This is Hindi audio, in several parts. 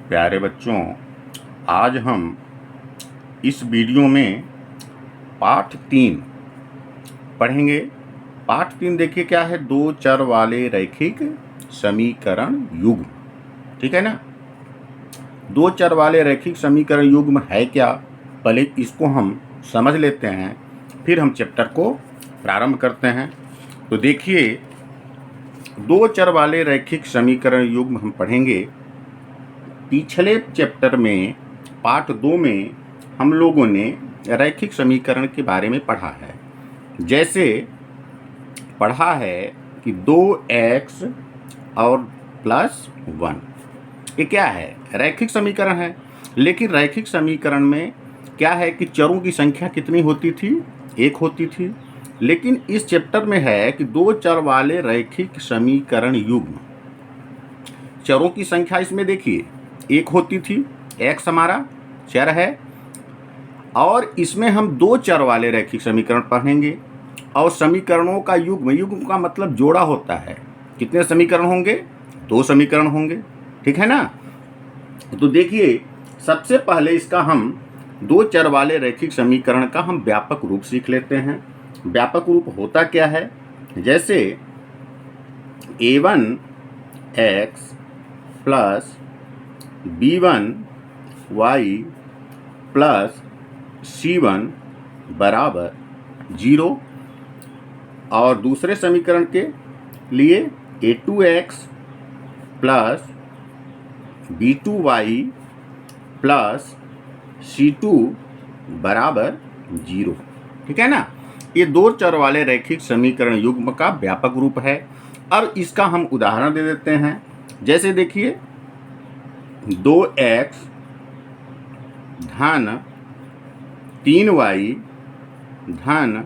प्यारे बच्चों, आज हम इस वीडियो में पाठ 3 पढ़ेंगे। पाठ 3 देखिए क्या है, दो चर वाले रैखिक समीकरण युग्म। ठीक है ना। दो चर वाले रैखिक समीकरण युग्म है क्या, पहले इसको हम समझ लेते हैं, फिर हम चैप्टर को प्रारंभ करते हैं। तो देखिए, दो चर वाले रैखिक समीकरण युग्म हम पढ़ेंगे। पिछले चैप्टर में पाठ 2 में हम लोगों ने रैखिक समीकरण के बारे में पढ़ा है। जैसे पढ़ा है कि 2x और +1 ये क्या है, रैखिक समीकरण है। लेकिन रैखिक समीकरण में क्या है कि चरों की संख्या कितनी होती थी, एक होती थी। लेकिन इस चैप्टर में है कि दो चर वाले रैखिक समीकरण युग्म, चरों की संख्या इसमें देखिए एक होती थी, x हमारा चर है, और इसमें हम दो चर वाले रैखिक समीकरण पढ़ेंगे। और समीकरणों का युग्म, युग्म का मतलब जोड़ा होता है। कितने समीकरण होंगे, दो समीकरण होंगे। ठीक है ना। तो देखिए, सबसे पहले इसका हम दो चर वाले रैखिक समीकरण का हम व्यापक रूप सीख लेते हैं। व्यापक रूप होता क्या है, जैसे a1x plus b1y plus c1 बराबर 0। और दूसरे समीकरण के लिए a2x plus b2y plus c2 बराबर 0। ठीक है ना। ये दो चर वाले रैखिक समीकरण युग्म का व्यापक रूप है। अब इसका हम उदाहरण दे देते हैं। जैसे देखिए, 2x धन 3y धन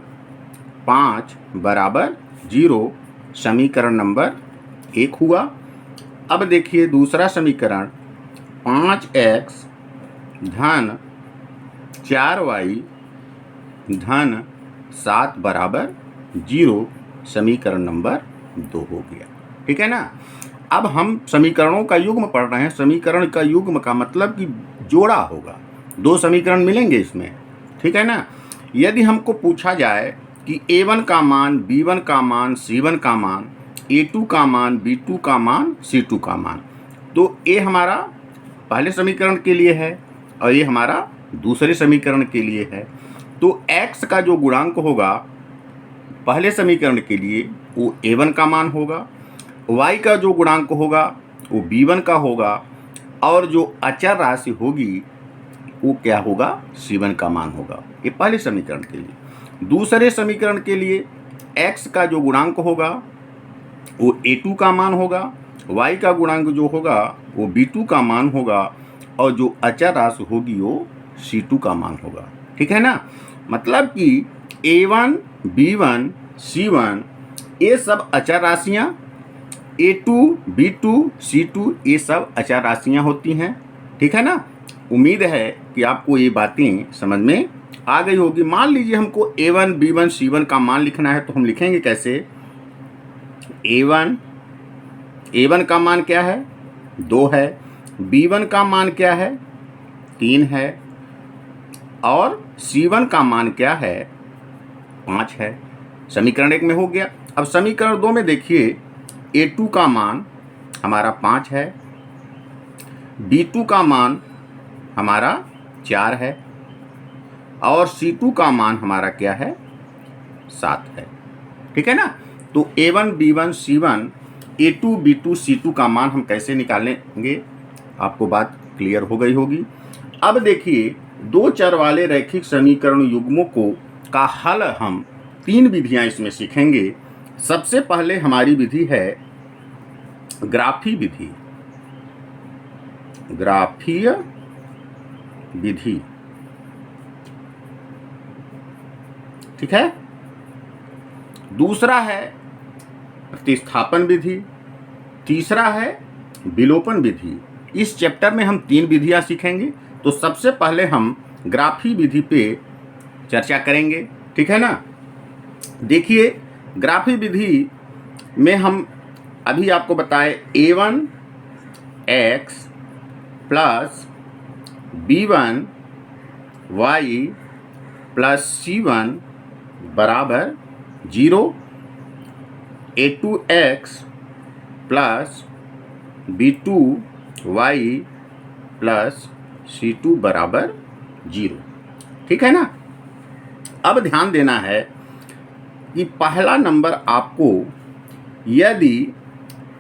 5 बराबर 0 समीकरण नंबर 1 हुआ। अब देखिए दूसरा समीकरण, 5x धन 4y धन 7 बराबर 0 समीकरण नंबर 2 हो गया। ठीक है ना। अब हम समीकरणों का युग्म पढ़ रहे हैं। समीकरण का युग्म का मतलब कि जोड़ा होगा, दो समीकरण मिलेंगे इसमें। ठीक है ना। यदि हमको पूछा जाए कि a1 का मान, b1 का मान, c1 का मान, a2 का मान, b2 का मान, c2 का मान, तो a हमारा पहले समीकरण के लिए है और ये हमारा दूसरे समीकरण के लिए है। तो x का जो गुणांक होगा पहले समीकरण के लिए वो a1 का मान होगा, y का जो गुणांक होगा वो b1 का होगा, और जो अचर राशि होगी वो क्या होगा, c1 का मान होगा। ये पहले समीकरण के लिए। दूसरे समीकरण के लिए x का जो गुणांक होगा वो a2 का मान होगा, y का गुणांक जो होगा वो b2 का मान होगा, और जो अचर राशि होगी वो c2 का मान होगा। ठीक है ना। मतलब कि a1, b1, c1 ये सब अचर राशियाँ, a2, b2, c2 ये सब अचर राशियाँ होती हैं। ठीक है ना। उम्मीद है कि आपको ये बातें समझ में आ गई होगी। मान लीजिए हमको a1, b1, c1 का मान लिखना है, तो हम लिखेंगे कैसे। a1 का मान क्या है, 2 है। b1 का मान क्या है, 3 है। और c1 का मान क्या है, 5 है। समीकरण 1 में हो गया। अब समीकरण 2 में देखिए, a2 का मान हमारा 5 है, b2 का मान हमारा 4 है, और c2 का मान हमारा क्या है, 7 है। ठीक है ना। तो a1, b1, c1, a2, b2, c2 का मान हम कैसे निकालेंगे, आपको बात क्लियर हो गई होगी। अब देखिए, दो चर वाले रैखिक समीकरण युग्मों को का हल हम 3 विधियां इसमें सीखेंगे। सबसे पहले हमारी विधि है ग्राफी विधि। ग्राफीय विधि, ठीक है। दूसरा है प्रतिस्थापन विधि, तीसरा है विलोपन विधि। इस चैप्टर में हम 3 विधियां सीखेंगे। तो सबसे पहले हम ग्राफी विधि पे चर्चा करेंगे। ठीक है ना। देखिए, ग्राफी विधि में हम अभी आपको बताए a1 x plus B1 y plus C1 बराबर 0, A2x plus B2 y plus C2 बराबर 0। ठीक है ना। अब ध्यान देना है कि पहला नंबर आपको यदि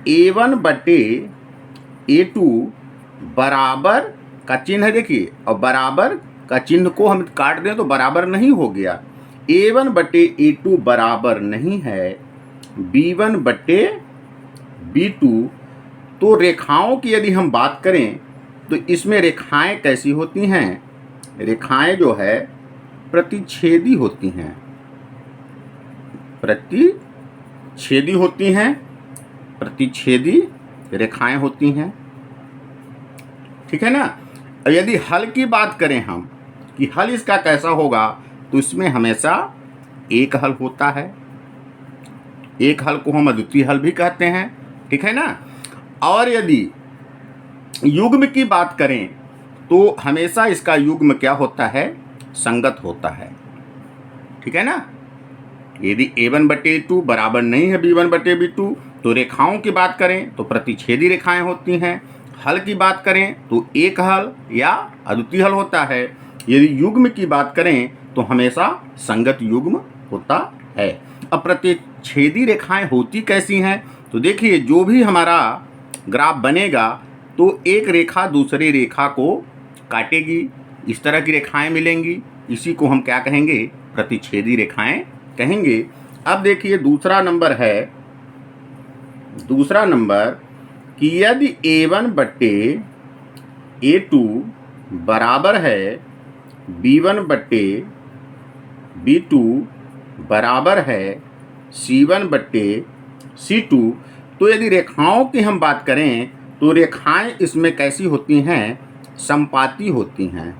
A1 बटे A2 बराबर का चिन्ह है, देखिए, और बराबर का चिन्ह को हम काट दें तो बराबर नहीं हो गया। A1 बटे A2 बराबर नहीं है B1 बटे B2। तो रेखाओं की यदि हम बात करें तो इसमें रेखाएं कैसी होती हैं? रेखाएं जो है प्रतिच्छेदी होती हैं, प्रतिच्छेदी होती हैं, प्रतिच्छेदी रेखाएं होती हैं। ठीक है ना। और यदि हल की बात करें हम कि हल इसका कैसा होगा, तो इसमें हमेशा एक हल होता है। एक हल को हम अद्वितीय हल भी कहते हैं। ठीक है ना। और यदि युग्म की बात करें तो हमेशा इसका युग्म क्या होता है? संगत होता है। ठीक है ना। यदि A1 बटे A2 बराबर नहीं है B1 बटे B2, तो रेखाओं की बात करें तो प्रतिच्छेदी रेखाएं होती हैं। हल की बात करें तो एक हल या अद्वितीय हल होता है। यदि युग्म की बात करें तो हमेशा संगत युग्म होता है। अब प्रतिच्छेदी रेखाएं होती कैसी हैं? तो देखिए, जो भी हमारा ग्राफ बनेगा तो एक रेखा दूसरी रेखा को काटेगी, इस तरह की रेखाएं मिलेंगी। इसी को हम क्या कहेंगे? प्रतिच्छेदी रेखाएं कहेंगे। अब देखिए दूसरा नंबर है, दूसरा नंबर कि यदि A1 बटे A2 बराबर है B1 बटे B2 बराबर है C1 बटे C2, तो यदि रेखाओं की हम बात करें तो रेखाएं इसमें कैसी होती हैं? समपाती होती हैं।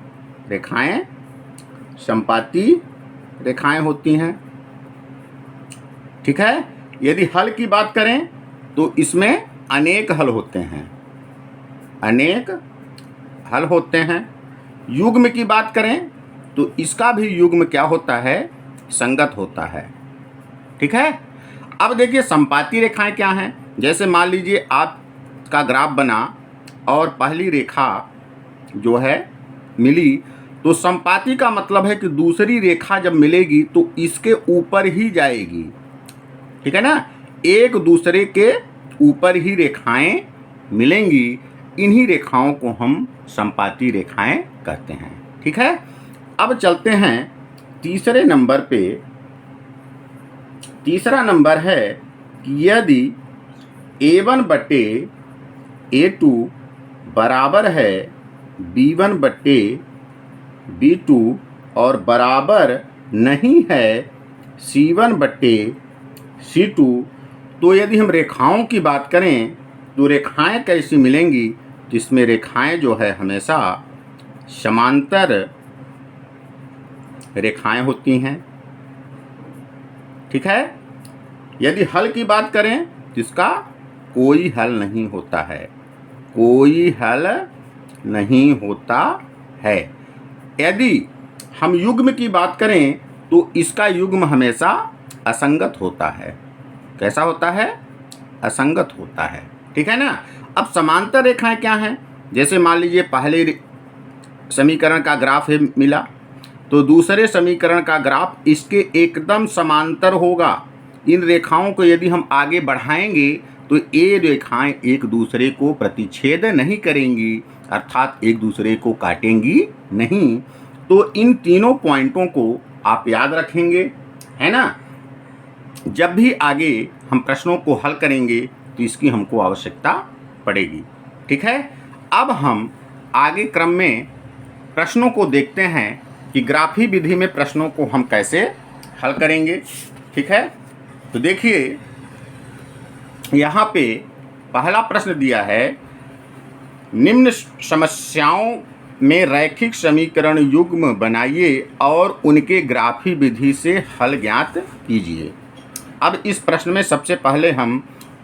रेखाएं समपाती रेखाएं होती हैं। ठीक है। यदि हल की बात करें तो इसमें अनेक हल होते हैं, अनेक हल होते हैं। युग्म की बात करें तो इसका भी युग्म क्या होता है? संगत होता है। ठीक है। अब देखिए समपाती रेखाएं क्या हैं। जैसे मान लीजिए आपका ग्राफ बना और पहली रेखा जो है मिली, तो समपाती का मतलब है कि दूसरी रेखा जब मिलेगी तो इसके ऊपर ही जाएगी। ठीक है ना। एक दूसरे के ऊपर ही रेखाएं मिलेंगी। इन्हीं रेखाओं को हम समपाती रेखाएं कहते हैं। ठीक है। अब चलते हैं तीसरे नंबर पे। तीसरा नंबर है कि यदि A1 बटे A2 बराबर है B1 बटे B2 और बराबर नहीं है C1 बटे C2, तो यदि हम रेखाओं की बात करें तो रेखाएं कैसी मिलेंगी? जिसमें रेखाएं जो है हमेशा समांतर रेखाएं होती हैं। ठीक है। यदि हल की बात करें तो इसका कोई हल नहीं होता है, कोई हल नहीं होता है। यदि हम युग्म की बात करें तो इसका युग्म हमेशा असंगत होता है। कैसा होता है? असंगत होता है। ठीक है ना। अब समांतर रेखाएं क्या हैं? जैसे मान लीजिए पहले समीकरण का ग्राफ है मिला, तो दूसरे समीकरण का ग्राफ इसके एकदम समांतर होगा। इन रेखाओं को यदि हम आगे बढ़ाएंगे तो ये रेखाएं एक दूसरे को प्रतिच्छेद नहीं करेंगी, अर्थात एक दूसरे को काटेंगी नहीं। तो इन तीनों पॉइंटों को आप याद रखेंगे, है ना। जब भी आगे हम प्रश्नों को हल करेंगे तो इसकी हमको आवश्यकता पड़ेगी। ठीक है। अब हम आगे क्रम में प्रश्नों को देखते हैं कि ग्राफी विधि में प्रश्नों को हम कैसे हल करेंगे। ठीक है। तो देखिए यहाँ पे पहला प्रश्न दिया है, निम्न समस्याओं में रैखिक समीकरण युग्म बनाइए और उनके ग्राफी विधि से हल ज्ञात कीजिए। अब इस प्रश्न में सबसे पहले हम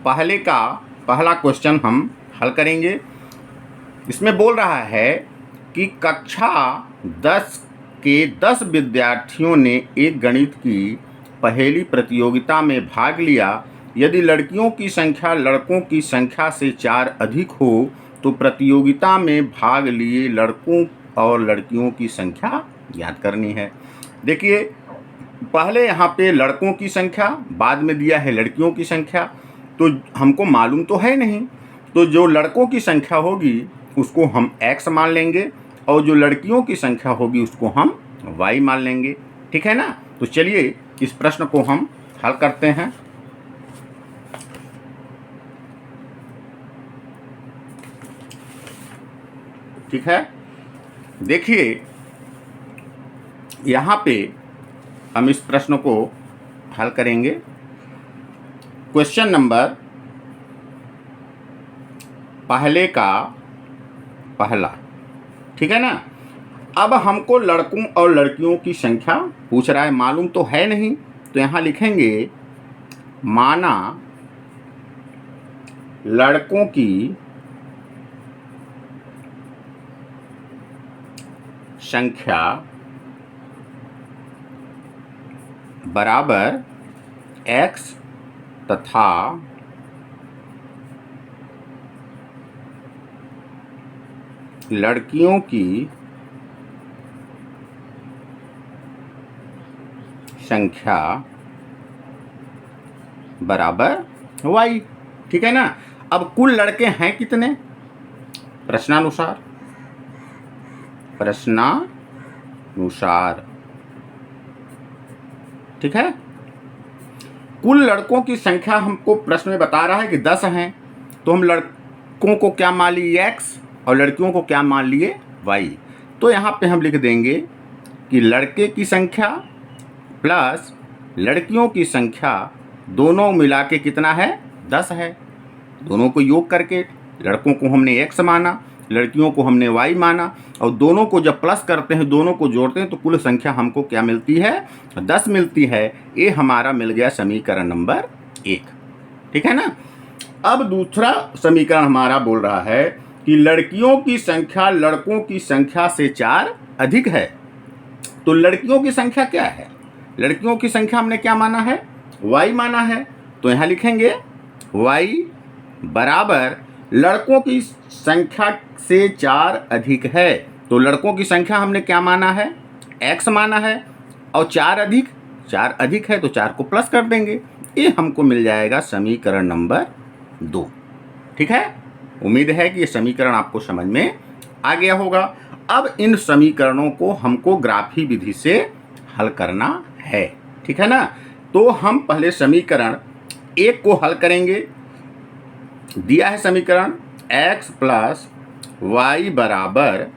पहला क्वेश्चन हम हल करेंगे। इसमें बोल रहा है कि कक्षा 10 के 10 विद्यार्थियों ने एक गणित की पहेली प्रतियोगिता में भाग लिया। यदि लड़कियों की संख्या लड़कों की संख्या से 4 अधिक हो तो प्रतियोगिता में भाग लिए लड़कों और लड़कियों की संख्या ज्ञात करनी है। देखिए, पहले यहाँ पे लड़कों की संख्या, बाद में दिया है लड़कियों की संख्या, तो हमको मालूम तो है नहीं, तो जो लड़कों की संख्या होगी उसको हम x मान लेंगे और जो लड़कियों की संख्या होगी उसको हम y मान लेंगे। ठीक है ना। तो चलिए इस प्रश्न को हम हल करते हैं। ठीक है, देखिए यहाँ पे हम इस प्रश्न को हल करेंगे। क्वेश्चन नंबर पहले का पहला, ठीक है ना। अब हमको लड़कों और लड़कियों की संख्या पूछ रहा है, मालूम तो है नहीं, तो यहाँ लिखेंगे माना लड़कों की संख्या बराबर x तथा लड़कियों की संख्या बराबर y। ठीक है ना। अब कुल लड़के हैं कितने, प्रश्नानुसार ठीक है। कुल लड़कों की संख्या हमको प्रश्न में बता रहा है कि 10 हैं, तो हम लड़कों को क्या मान लिए x और लड़कियों को क्या मान लिए y। तो यहाँ पे हम लिख देंगे कि लड़के की संख्या प्लस लड़कियों की संख्या दोनों मिला के कितना है, 10 है। दोनों को योग करके लड़कों को हमने x माना, लड़कियों को हमने y माना, और दोनों को जब प्लस करते हैं, दोनों को जोड़ते हैं, तो कुल संख्या हमको क्या मिलती है, 10 मिलती है। ये हमारा मिल गया समीकरण नंबर 1। ठीक है ना। अब दूसरा समीकरण हमारा बोल रहा है कि लड़कियों की संख्या लड़कों की संख्या से 4 अधिक है। तो लड़कियों की संख्या क्या है, लड़कियों की संख्या हमने क्या माना है, y माना है। तो यहाँ लिखेंगे y बराबर लड़कों की संख्या से 4 अधिक है। तो लड़कों की संख्या हमने क्या माना है, x माना है, और 4 अधिक है तो 4 को प्लस कर देंगे। ये हमको मिल जाएगा समीकरण नंबर 2। ठीक है। उम्मीद है कि ये समीकरण आपको समझ में आ गया होगा। अब इन समीकरणों को हमको ग्राफी विधि से हल करना है। ठीक है ना। तो हम पहले समीकरण 1 को हल करेंगे। दिया है समीकरण x प्लस वाई बराबर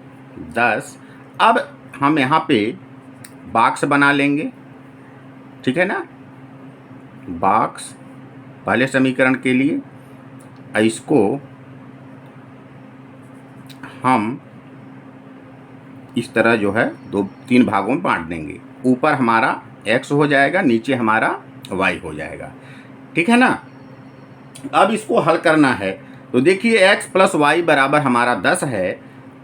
10। अब हम यहाँ पे बॉक्स बना लेंगे। ठीक है ना। बॉक्स पहले समीकरण के लिए, इसको हम इस तरह जो है 3 भागों में बांट देंगे। ऊपर हमारा x हो जाएगा, नीचे हमारा y हो जाएगा। ठीक है ना। अब इसको हल करना है। तो देखिए x प्लस वाई बराबर हमारा 10 है,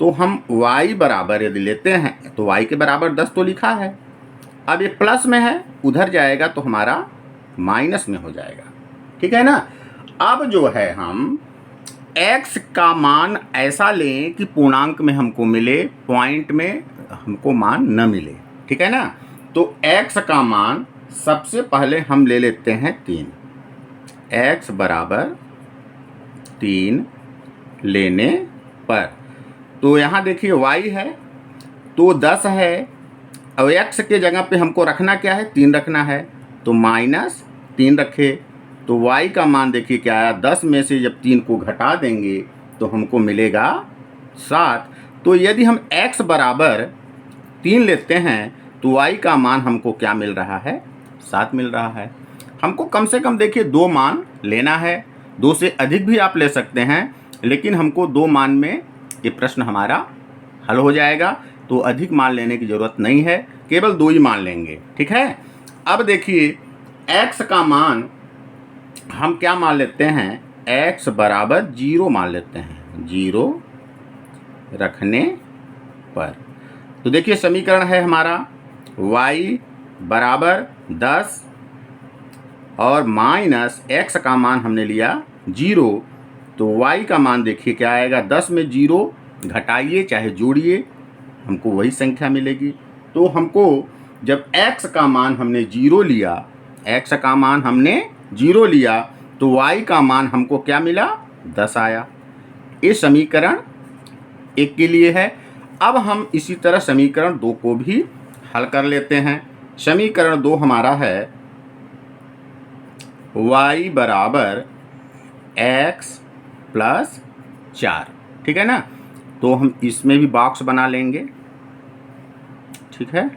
तो हम y बराबर यदि लेते हैं तो y के बराबर 10 तो लिखा है। अब ये प्लस में है, उधर जाएगा तो हमारा माइनस में हो जाएगा। ठीक है ना। अब जो है हम x का मान ऐसा लें कि पूर्णांक में हमको मिले, पॉइंट में हमको मान न मिले। ठीक है ना। तो x का मान सबसे पहले हम ले लेते हैं 3। x बराबर 3 लेने पर, तो यहाँ देखिए y है तो 10 है, अब x के जगह पे हमको रखना क्या है, 3 रखना है, तो -3 रखे। तो y का मान देखिए क्या आया, 10 में से जब 3 को घटा देंगे तो हमको मिलेगा 7। तो यदि हम x बराबर 3 लेते हैं तो y का मान हमको क्या मिल रहा है, 7 मिल रहा है। हमको कम से कम देखिए 2 मान लेना है, 2 से अधिक भी आप ले सकते हैं, लेकिन हमको 2 मान में ये प्रश्न हमारा हल हो जाएगा। तो अधिक मान लेने की ज़रूरत नहीं है, केवल 2 ही मान लेंगे। ठीक है। अब देखिए x का मान हम क्या मान लेते हैं, x बराबर 0 मान लेते हैं। 0 रखने पर। तो देखिए समीकरण है हमारा y बराबर 10 और माइनस x का मान हमने लिया 0। तो y का मान देखिए क्या आएगा, 10 में 0 घटाइए चाहे जोड़िए हमको वही संख्या मिलेगी। तो हमको जब x का मान हमने 0 लिया, x का मान हमने 0 लिया तो y का मान हमको क्या मिला, 10 आया। ये समीकरण 1 के लिए है। अब हम इसी तरह समीकरण 2 को भी हल कर लेते हैं। समीकरण 2 हमारा है y बराबर x प्लस 4, ठीक है ना। तो हम इसमें भी बॉक्स बना लेंगे, ठीक है।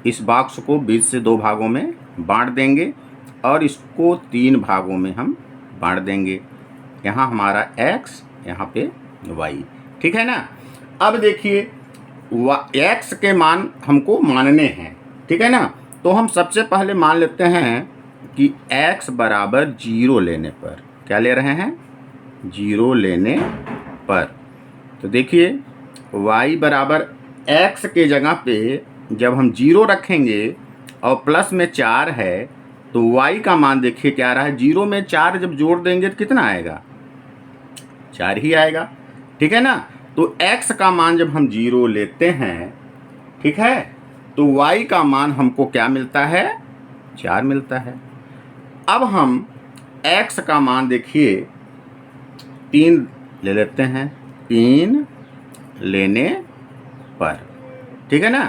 इस बॉक्स को बीच से 2 भागों में बांट देंगे और इसको 3 भागों में हम बांट देंगे। यहाँ हमारा x, यहाँ पे y, ठीक है ना। अब देखिए x के मान हमको मानने हैं, ठीक है ना। तो हम सबसे पहले मान लेते हैं कि x बराबर 0 लेने पर, क्या ले रहे हैं, 0 लेने पर। तो देखिए y बराबर x के जगह पे जब हम 0 रखेंगे और प्लस में 4 है तो y का मान देखिए क्या आ रहा है, 0 में 4 जब जोड़ देंगे तो कितना आएगा, 4 ही आएगा, ठीक है ना। तो x का मान जब हम 0 लेते हैं, ठीक है, तो y का मान हमको क्या मिलता है, 4 मिलता है। अब हम x का मान देखिए 3 ले लेते हैं, 3 लेने पर, ठीक है ना।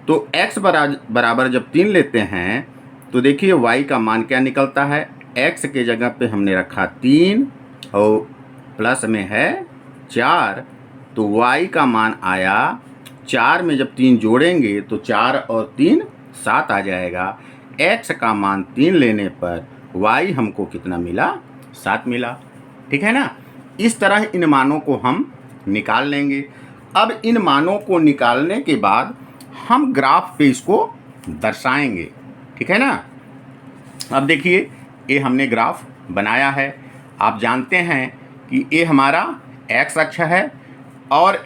तो x बराबर जब 3 लेते हैं तो देखिए y का मान क्या निकलता है, x के जगह पे हमने रखा 3 और प्लस में है 4, तो y का मान आया 4 में जब 3 जोड़ेंगे तो 4 और 3 7 आ जाएगा। x का मान 3 लेने पर y हमको कितना मिला, 7 मिला, ठीक है ना। इस तरह इन मानों को हम निकाल लेंगे। अब इन मानों को निकालने के बाद हम ग्राफ पे इसको दर्शाएंगे, ठीक है ना। अब देखिए ये हमने ग्राफ बनाया है। आप जानते हैं कि ये हमारा x अक्ष है और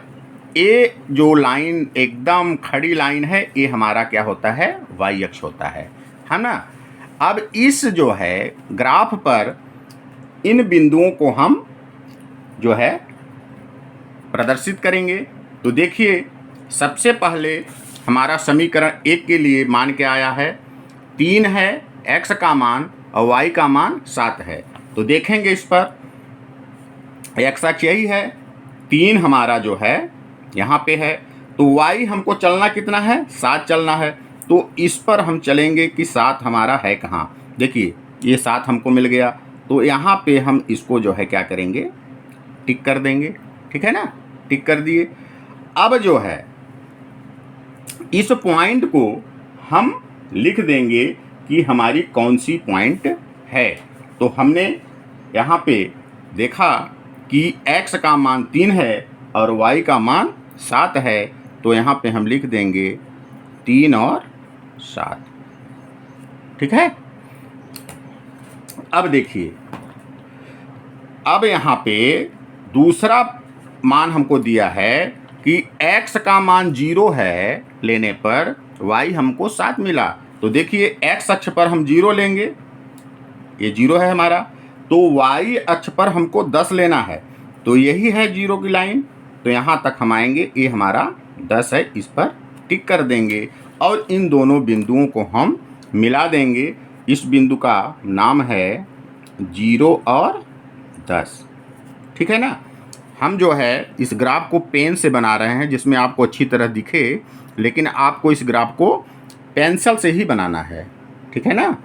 ये जो लाइन एकदम खड़ी लाइन है ये हमारा क्या होता है, y अक्ष होता है ना। अब इस जो है ग्राफ पर इन बिंदुओं को हम जो है प्रदर्शित करेंगे। तो देखिए सबसे पहले हमारा समीकरण 1 के लिए मान क्या आया है, 3 है x का मान और y का मान 7 है। तो देखेंगे इस पर x अक्ष यही है, 3 हमारा जो है यहाँ पे है, तो y हमको चलना कितना है, 7 चलना है। तो इस पर हम चलेंगे कि 7 हमारा है कहाँ, देखिए ये 7 हमको मिल गया। तो यहाँ पे हम इसको जो है क्या करेंगे, टिक कर देंगे, ठीक है ना, टिक कर दिए। अब जो है इस पॉइंट को हम लिख देंगे कि हमारी कौन सी पॉइंट है। तो हमने यहाँ पे देखा कि x का मान 3 है और y का मान 7 है, तो यहाँ पे हम लिख देंगे 3 और 7, ठीक है। अब देखिए अब यहाँ पे दूसरा मान हमको दिया है कि x का मान 0 है लेने पर y हमको 7 मिला। तो देखिए x अक्ष पर हम 0 लेंगे, ये 0 है हमारा, तो y अक्ष पर हमको 10 लेना है, तो यही है 0 की लाइन। तो यहाँ तक हम आएंगे, ये हमारा 10 है, इस पर टिक कर देंगे और इन दोनों बिंदुओं को हम मिला देंगे। इस बिंदु का नाम है 0 और 10, ठीक है ना। हम जो है इस ग्राफ को पेन से बना रहे हैं जिसमें आपको अच्छी तरह दिखे, लेकिन आपको इस ग्राफ को पेंसिल से ही बनाना है, ठीक है ना।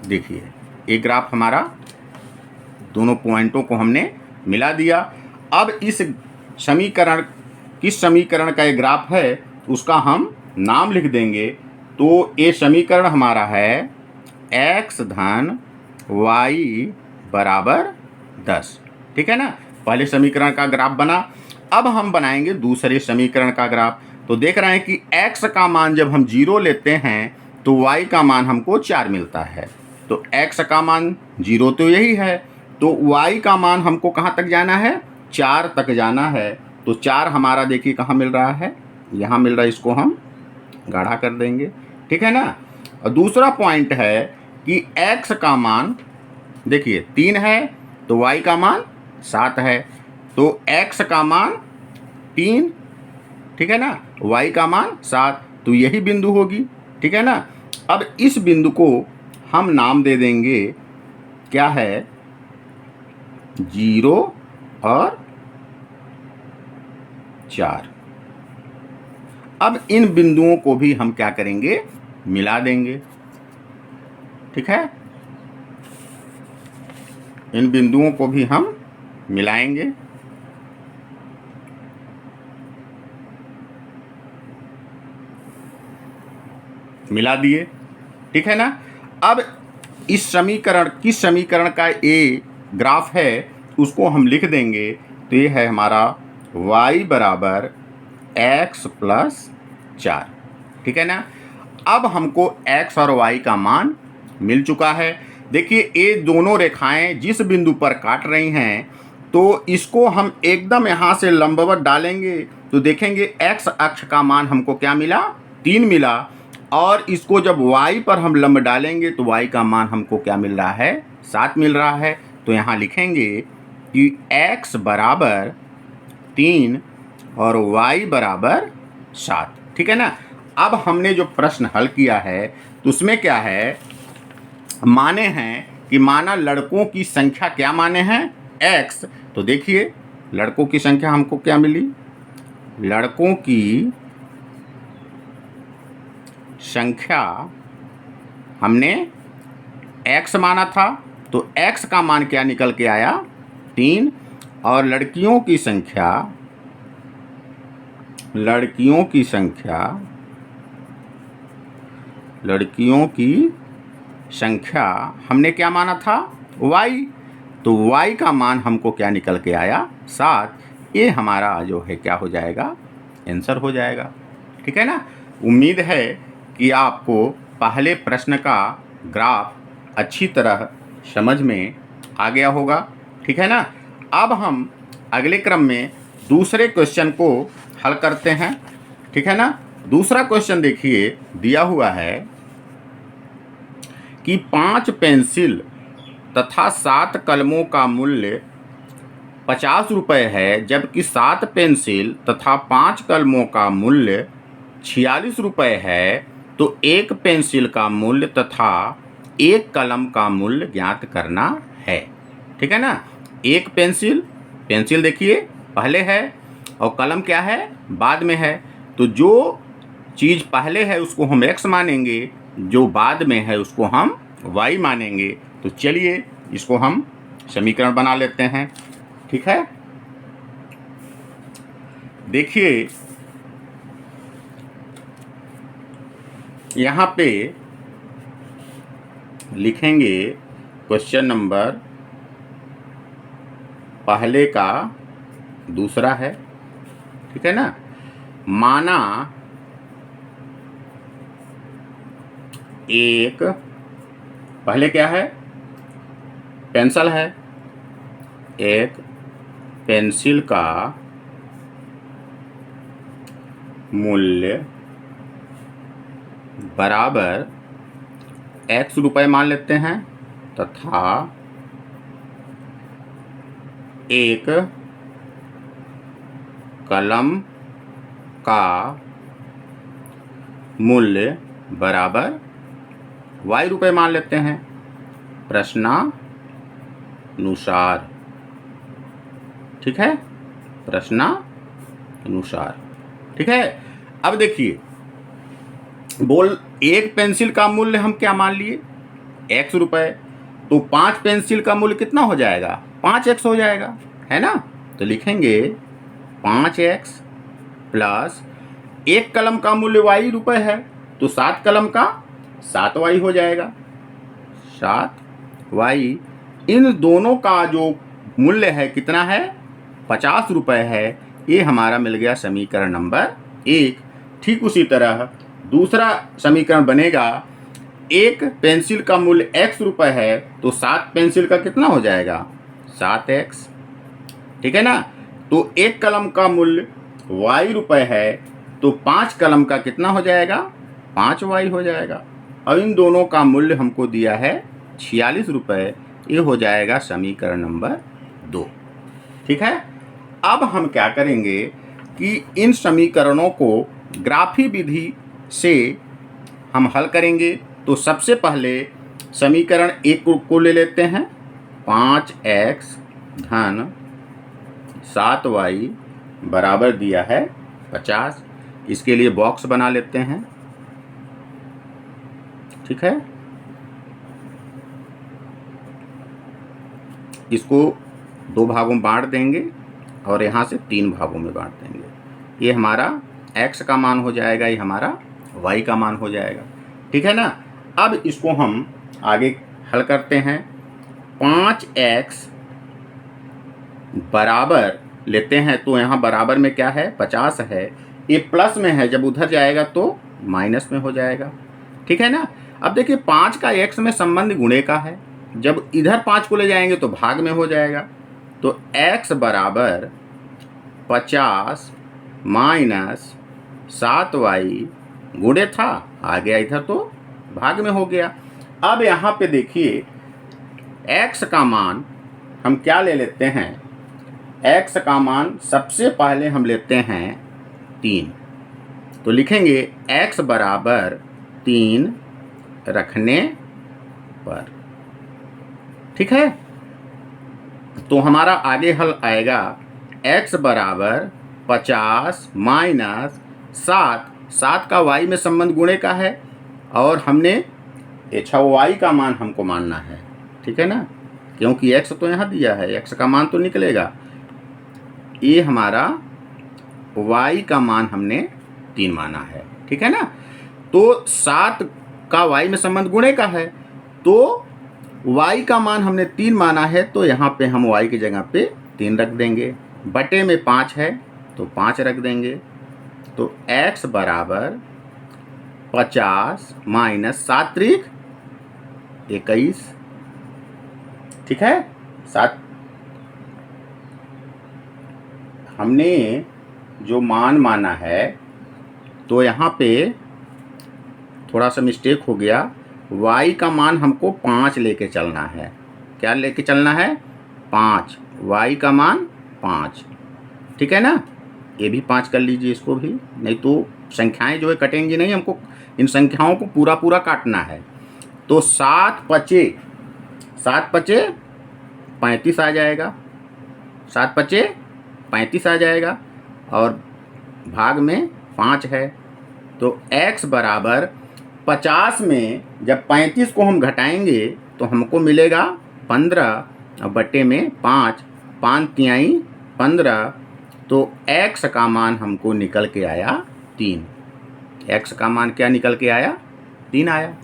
देखिए ये ग्राफ हमारा दोनों पॉइंटों को हमने मिला दिया। अब इस समीकरण, किस समीकरण का ये ग्राफ है उसका हम नाम लिख देंगे। तो ये समीकरण हमारा है x धन y बराबर 10, ठीक है ना। पहले समीकरण का ग्राफ बना, अब हम बनाएंगे दूसरे समीकरण का ग्राफ। तो देख रहे हैं कि x का मान जब हम 0 लेते हैं तो y का मान हमको 4 मिलता है। तो x का मान 0 तो यही है, तो y का मान हमको कहाँ तक जाना है, 4 तक जाना है। तो 4 हमारा देखिए कहाँ मिल रहा है, यहाँ मिल रहा है, इसको हम गाढ़ा कर देंगे, ठीक है ना। और दूसरा पॉइंट है कि x का मान देखिए 3 है, तो y का मान 7 है, तो x का मान 3, ठीक है ना, y का मान 7, तो यही बिंदु होगी, ठीक है ना। अब इस बिंदु को हम नाम दे देंगे, क्या है, 0 और 4। अब इन बिंदुओं को भी हम क्या करेंगे, मिला देंगे, ठीक है। इन बिंदुओं को भी हम मिलाएंगे। मिला दिए, ठीक है ना। अब इस समीकरण, किस समीकरण का ये ग्राफ है उसको हम लिख देंगे। तो ये है हमारा y बराबर x प्लस 4, ठीक है ना। अब हमको x और y का मान मिल चुका है। देखिए ये दोनों रेखाएं जिस बिंदु पर काट रही हैं, तो इसको हम एकदम यहाँ से लंबवत डालेंगे तो देखेंगे x अक्ष का मान हमको क्या मिला, 3 मिला। और इसको जब y पर हम लंब डालेंगे तो y का मान हमको क्या मिल रहा है, 7 मिल रहा है। तो यहाँ लिखेंगे कि x बराबर 3 और y बराबर 7, ठीक है ना। अब हमने जो प्रश्न हल किया है तो उसमें क्या है, माने हैं कि माना लड़कों की संख्या क्या माने हैं, x। तो देखिए लड़कों की संख्या हमको क्या मिली, लड़कों की संख्या हमने x माना था, तो x का मान क्या निकल के आया, 3। और लड़कियों की संख्या, लड़कियों की संख्या हमने क्या माना था, y। तो y का मान हमको क्या निकल के आया, 7। ये हमारा जो है क्या हो जाएगा, आंसर हो जाएगा, ठीक है ना। उम्मीद है कि आपको पहले प्रश्न का ग्राफ अच्छी तरह समझ में आ गया होगा, ठीक है ना। अब हम अगले क्रम में दूसरे क्वेश्चन को हल करते हैं, ठीक है ना। दूसरा क्वेश्चन देखिए दिया हुआ है कि 5 पेंसिल तथा 7 कलमों का मूल्य 50 रुपये है, जबकि 7 पेंसिल तथा 5 कलमों का मूल्य 46 रुपये है। तो एक पेंसिल का मूल्य तथा एक कलम का मूल्य ज्ञात करना है, ठीक है ना। एक पेंसिल, पेंसिल देखिए पहले है और कलम क्या है, बाद में है। तो जो चीज़ पहले है उसको हम x मानेंगे, जो बाद में है उसको हम y मानेंगे। तो चलिए इसको हम समीकरण बना लेते हैं, ठीक है। देखिए यहाँ पे लिखेंगे क्वेश्चन नंबर पहले का दूसरा है, ठीक है ना। माना एक, पहले क्या है, पेंसिल है, एक पेंसिल का मूल्य बराबर x रुपये मान लेते हैं, तथा एक कलम का मूल्य बराबर y रुपये मान लेते हैं, प्रश्नानुसार, ठीक है, प्रश्नानुसार, ठीक है। अब देखिए एक पेंसिल का मूल्य हम क्या मान लिए, x रुपये। तो 5 पेंसिल का मूल्य कितना हो जाएगा, 5x हो जाएगा, है ना। तो लिखेंगे 5x प्लस एक कलम का मूल्य y रुपये है, तो 7 कलम का 7y हो जाएगा, 7y। इन दोनों का जो मूल्य है कितना है, 50 रुपये है। ये हमारा मिल गया समीकरण नंबर 1। ठीक उसी तरह दूसरा समीकरण बनेगा, एक पेंसिल का मूल्य x रुपये है, तो 7 पेंसिल का कितना हो जाएगा, 7x, ठीक है ना। तो एक कलम का मूल्य y रुपये है, तो 5 कलम का कितना हो जाएगा, 5y हो जाएगा। और इन दोनों का मूल्य हमको दिया है 46 रुपये, ये हो जाएगा समीकरण नंबर 2, ठीक है। अब हम क्या करेंगे कि इन समीकरणों को ग्राफी विधि से हम हल करेंगे। तो सबसे पहले समीकरण 1 को ले लेते हैं, 5x धन 7y बराबर दिया है 50। इसके लिए बॉक्स बना लेते हैं, ठीक है। इसको 2 भागों में बांट देंगे और यहाँ से 3 भागों में बांट देंगे। ये हमारा x का मान हो जाएगा, ये हमारा y का मान हो जाएगा, ठीक है ना। अब इसको हम आगे हल करते हैं। 5x बराबर लेते हैं, तो यहाँ बराबर में क्या है, 50 है। ये प्लस में है, जब उधर जाएगा तो माइनस में हो जाएगा, ठीक है ना। अब देखिए 5 का x में संबंध गुणे का है, जब इधर 5 को ले जाएंगे तो भाग में हो जाएगा। तो x बराबर 50 माइनस 7y गुणे था, आ गया इधर तो भाग में हो गया। अब यहाँ पे देखिए x का मान हम क्या ले लेते हैं, x का मान सबसे पहले हम लेते हैं 3। तो लिखेंगे x बराबर 3 रखने पर, ठीक है। तो हमारा आगे हल आएगा x बराबर 50 माइनस 7 का y में संबंध गुणे का है, और हमने y का मान हमको मानना है, ठीक है ना, क्योंकि x तो यहाँ दिया है, x का मान तो निकलेगा। ये हमारा y का मान हमने 3 माना है, ठीक है ना। तो 7 का y में संबंध गुणे का है, तो y का मान हमने 3 माना है, तो यहाँ पे हम y की जगह पे 3 रख देंगे। बटे में 5 है तो 5 रख देंगे। तो x बराबर 50 माइनस 7 त्रिक 21, ठीक है। 7 हमने जो मान माना है, तो यहाँ पे थोड़ा सा मिस्टेक हो गया। y का मान हमको 5 लेके चलना है। क्या लेके चलना है, 5, y का मान 5, ठीक है ना। ये भी 5 कर लीजिए, इसको भी, नहीं तो संख्याएं जो है कटेंगी नहीं, हमको इन संख्याओं को पूरा पूरा काटना है। तो 7 पचे 35 आ जाएगा, 7 पचे 35 आ जाएगा, और भाग में 5 है। तो x बराबर 50 में जब 35 को हम घटाएंगे तो हमको मिलेगा 15, और बटे में 5, 5 तिहाई 15। तो x का मान हमको निकल के आया 3। x का मान क्या निकल के आया, 3 आया,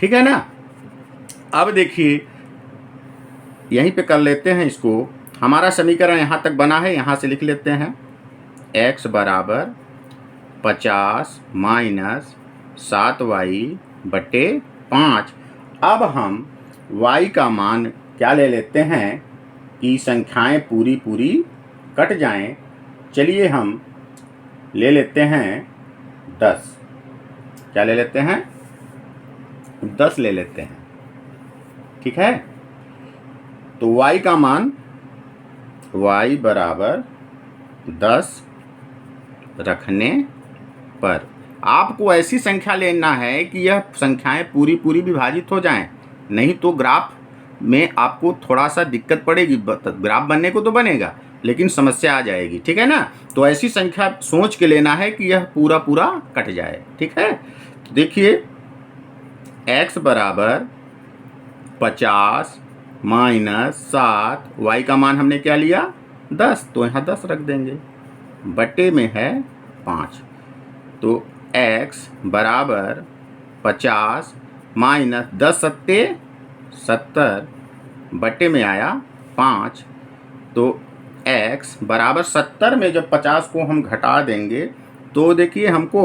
ठीक है ना। अब देखिए यहीं पे कर लेते हैं इसको। हमारा समीकरण यहाँ तक बना है, यहाँ से लिख लेते हैं x बराबर 50 माइनस 7y बटे 5। अब हम y का मान क्या ले लेते हैं कि संख्याएं पूरी पूरी कट जाएं। चलिए हम ले लेते हैं 10। क्या ले लेते हैं, 10 ले लेते हैं, ठीक है। तो y का मान y बराबर 10 रखने पर आपको ऐसी संख्या लेना है कि यह संख्याएं पूरी पूरी विभाजित हो जाएं, नहीं तो ग्राफ में आपको थोड़ा सा दिक्कत पड़ेगी। ग्राफ बनने को तो बनेगा, लेकिन समस्या आ जाएगी, ठीक है ना। तो ऐसी संख्या सोच के लेना है कि यह पूरा पूरा कट जाए, ठीक है। देखिए x बराबर 50 माइनस 7, y का मान हमने क्या लिया, 10, तो यहाँ 10 रख देंगे। बटे में है 5, तो x बराबर 50 माइनस 10 सत्ते 70, बटे में आया 5। तो x बराबर 70 में जब 50 को हम घटा देंगे तो देखिए हमको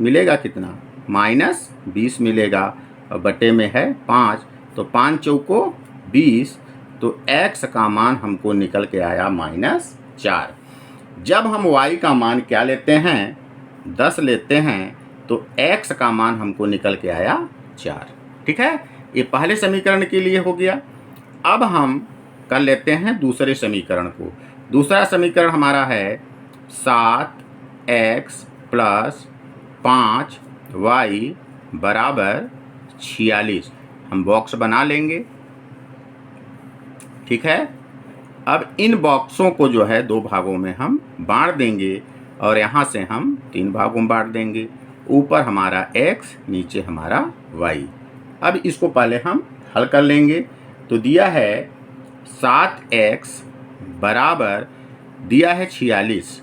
मिलेगा कितना, -20 मिलेगा, और बटे में है 5, तो 5 चौको 20, तो x का मान हमको निकल के आया -4। जब हम y का मान क्या लेते हैं, 10 लेते हैं, तो x का मान हमको निकल के आया 4। ठीक है, ये पहले समीकरण के लिए हो गया। अब हम कर लेते हैं दूसरे समीकरण को। दूसरा समीकरण हमारा है 7x + 5y = 46। हम बॉक्स बना लेंगे। ठीक है, अब इन बॉक्सों को जो है 2 भागों में हम बांट देंगे और यहाँ से हम 3 भागों में बांट देंगे। ऊपर हमारा x, नीचे हमारा y। अब इसको पहले हम हल कर लेंगे। तो दिया है 7x बराबर दिया है 46,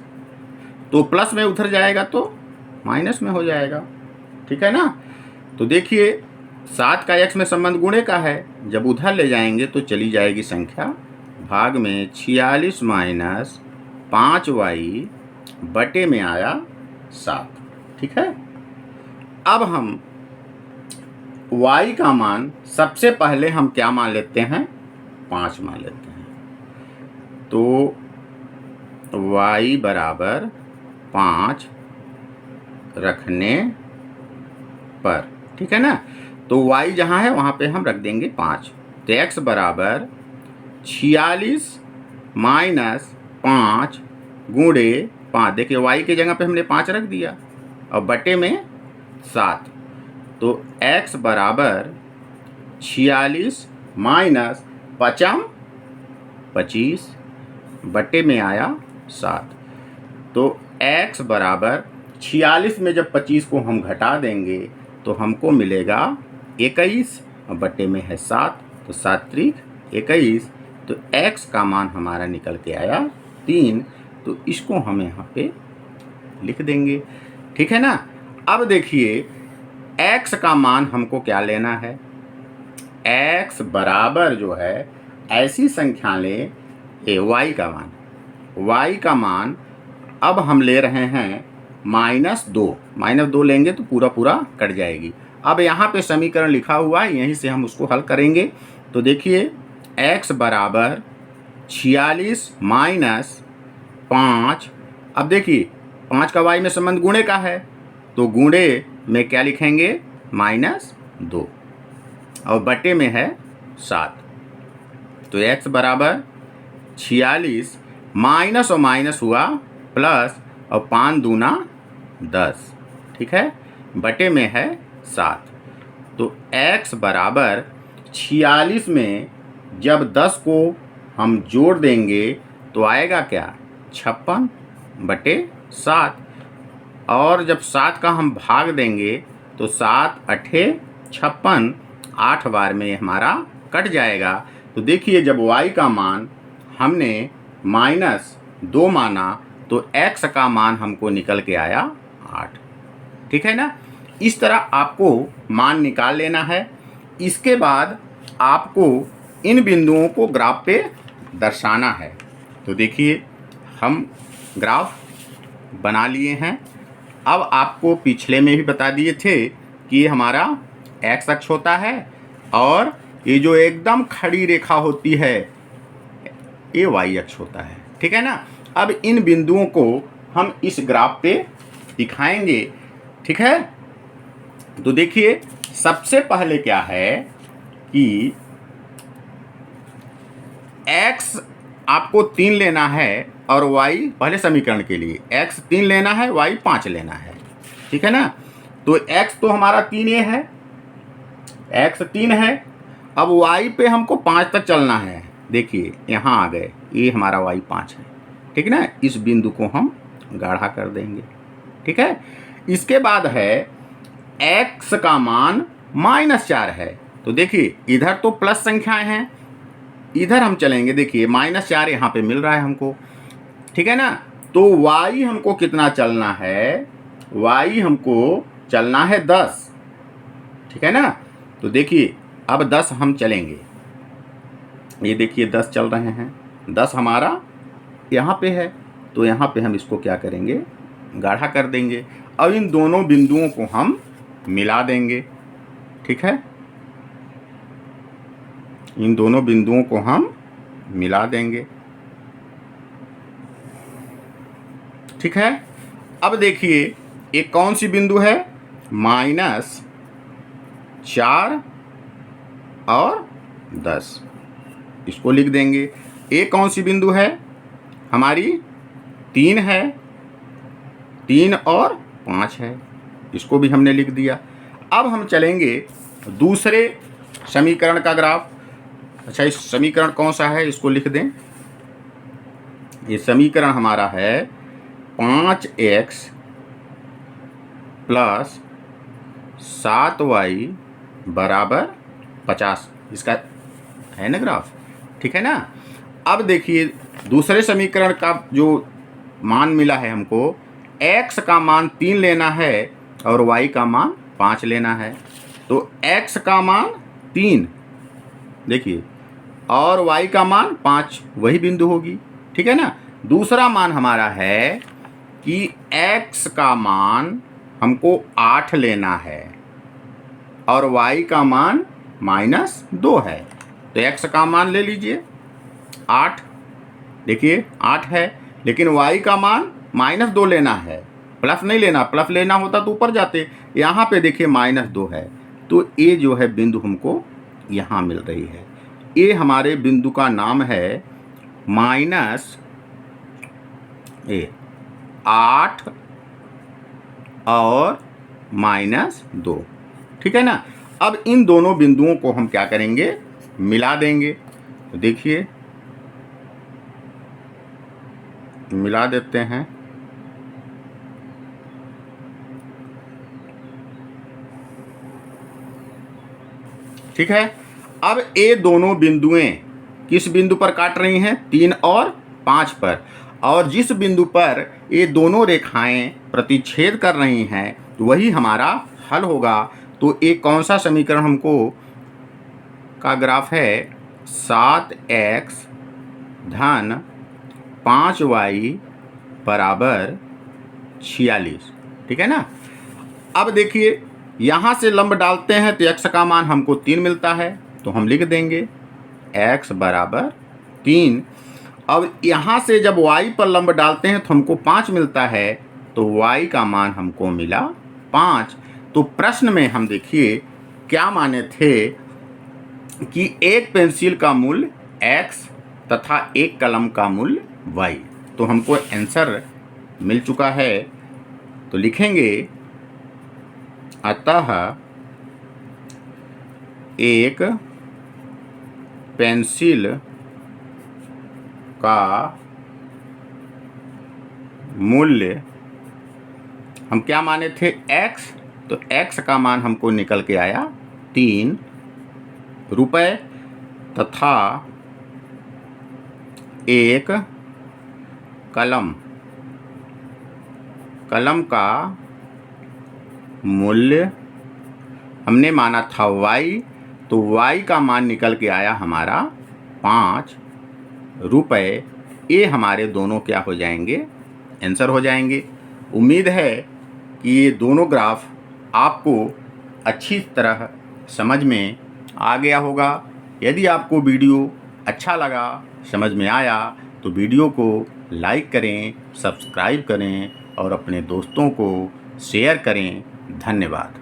तो प्लस में उधर जाएगा तो माइनस में हो जाएगा। ठीक है ना। तो देखिए 7 का x में संबंध गुणे का है, जब उधर ले जाएंगे तो चली जाएगी संख्या भाग में। 46 माइनस 5y बटे में आया 7। ठीक है, अब हम y का मान सबसे पहले हम क्या मान लेते हैं, 5 मान लेते हैं। तो y बराबर 5 रखने पर, ठीक है ना, तो y जहाँ है वहाँ पे हम रख देंगे 5। तो x बराबर 46 माइनस 5 गुणे 5। देखिए y की जगह पे हमने 5 रख दिया और बटे में 7। तो x बराबर 46 माइनस 5 25 बटे में आया 7। तो x बराबर 46 में जब 25 को हम घटा देंगे तो हमको मिलेगा 21 और बटे में है 7, तो 7 त्रिक 21। तो x का मान हमारा निकल के आया 3। तो इसको हम यहाँ पे लिख देंगे। ठीक है ना। अब देखिए x का मान हमको क्या लेना है, x बराबर जो है ऐसी संख्या लें y का मान, y का मान अब हम ले रहे हैं -2। -2 लेंगे तो पूरा पूरा कट जाएगी। अब यहाँ पे समीकरण लिखा हुआ है, यहीं से हम उसको हल करेंगे। तो देखिए x बराबर 46 माइनस 5। अब देखिए 5 का y में संबंध गुणे का है, तो गुणे में क्या लिखेंगे, -2 और बटे में है 7। तो x बराबर 46 माइनस और माइनस हुआ प्लस और 5 दूना 10। ठीक है, बटे में है 7। तो x बराबर 46 में जब 10 को हम जोड़ देंगे तो आएगा क्या, 56 बटे 7। और जब 7 का हम भाग देंगे तो 7 अठे 56, 8 बार में हमारा कट जाएगा। तो देखिए जब y का मान हमने -2 माना तो x का मान हमको निकल के आया 8। ठीक है ना। इस तरह आपको मान निकाल लेना है। इसके बाद आपको इन बिंदुओं को ग्राफ पे दर्शाना है। तो देखिए हम ग्राफ बना लिए हैं। अब आपको पिछले में भी बता दिए थे कि हमारा x अक्ष होता है और ये जो एकदम खड़ी रेखा होती है ये y अक्ष होता है। ठीक है ना। अब इन बिंदुओं को हम इस ग्राफ पे दिखाएंगे। ठीक है। तो देखिए सबसे पहले क्या है कि x आपको 3 लेना है और y पहले समीकरण के लिए x 3 लेना है, y 5 लेना है। ठीक है ना। तो x तो हमारा 3 ये है, x 3 है। अब y पे हमको 5 तक चलना है। देखिए यहाँ आ गए, ये हमारा y 5 है। ठीक ना। इस बिंदु को हम गाढ़ा कर देंगे। ठीक है। इसके बाद है x का मान -4 है। तो देखिए इधर तो प्लस संख्याएं हैं, इधर हम चलेंगे। देखिए -4 यहाँ पे मिल रहा है हमको। ठीक है ना। तो y हमको कितना चलना है, y हमको चलना है 10। ठीक है ना। तो देखिए अब 10 हम चलेंगे। ये देखिए 10 चल रहे हैं, 10 हमारा यहाँ पे है। तो यहाँ पे हम इसको क्या करेंगे, गाढ़ा कर देंगे। अब इन दोनों बिंदुओं को हम मिला देंगे। ठीक है। इन दोनों बिंदुओं को हम मिला देंगे। ठीक है। अब देखिए एक कौन सी बिंदु है, -4 और 10, इसको लिख देंगे। एक कौन सी बिंदु है हमारी, 3 है, 3 और 5 है, इसको भी हमने लिख दिया। अब हम चलेंगे दूसरे समीकरण का ग्राफ। अच्छा, इस समीकरण कौन सा है, इसको लिख दें। ये समीकरण हमारा है 5x प्लस 7y बराबर 50, इसका है ना ग्राफ, ठीक है ना। अब देखिए दूसरे समीकरण का जो मान मिला है हमको, x का मान 3 लेना है और y का मान 5 लेना है। तो x का मान 3 देखिए और y का मान 5, वही बिंदु होगी, ठीक है ना। दूसरा मान हमारा है कि x का मान हमको 8 लेना है और y का मान -2 है। तो x का मान ले लीजिए 8, देखिए 8 है, लेकिन y का मान -2 लेना है, प्लस नहीं लेना, प्लस लेना होता तो ऊपर जाते। यहाँ पे देखिए -2 है, तो ये जो है बिंदु हमको यहाँ मिल रही है। ये हमारे बिंदु का नाम है -8 और -2, ठीक है ना। अब इन दोनों बिंदुओं को हम क्या करेंगे, मिला देंगे। तो देखिए मिला देते हैं। ठीक है। अब ये दोनों बिंदुएं किस बिंदु पर काट रही हैं, 3 और 5 पर, और जिस बिंदु पर ये दोनों रेखाएं प्रतिच्छेद कर रही हैं वही हमारा हल होगा। तो एक कौन सा समीकरण हमको का ग्राफ है, 7x धन 5y बराबर 46, ठीक है ना। अब देखिए यहाँ से लंब डालते हैं तो x का मान हमको 3 मिलता है, तो हम लिख देंगे x बराबर 3। अब यहाँ से जब y पर लंब डालते हैं तो हमको 5 मिलता है, तो y का मान हमको मिला 5। तो प्रश्न में हम देखिए क्या माने थे कि एक पेंसिल का मूल्य x तथा एक कलम का मूल्य y। तो हमको आंसर मिल चुका है, तो लिखेंगे अतः एक पेंसिल का मूल्य, हम क्या माने थे x, तो x का मान हमको निकल के आया 3 रुपये, तथा एक कलम का मूल्य हमने माना था y, तो y का मान निकल के आया हमारा 5 रुपये। ये हमारे दोनों क्या हो जाएंगे, आंसर हो जाएंगे। उम्मीद है कि ये दोनों ग्राफ आपको अच्छी तरह समझ में आ गया होगा। यदि आपको वीडियो अच्छा लगा, समझ में आया, तो वीडियो को लाइक करें, सब्सक्राइब करें और अपने दोस्तों को शेयर करें। धन्यवाद।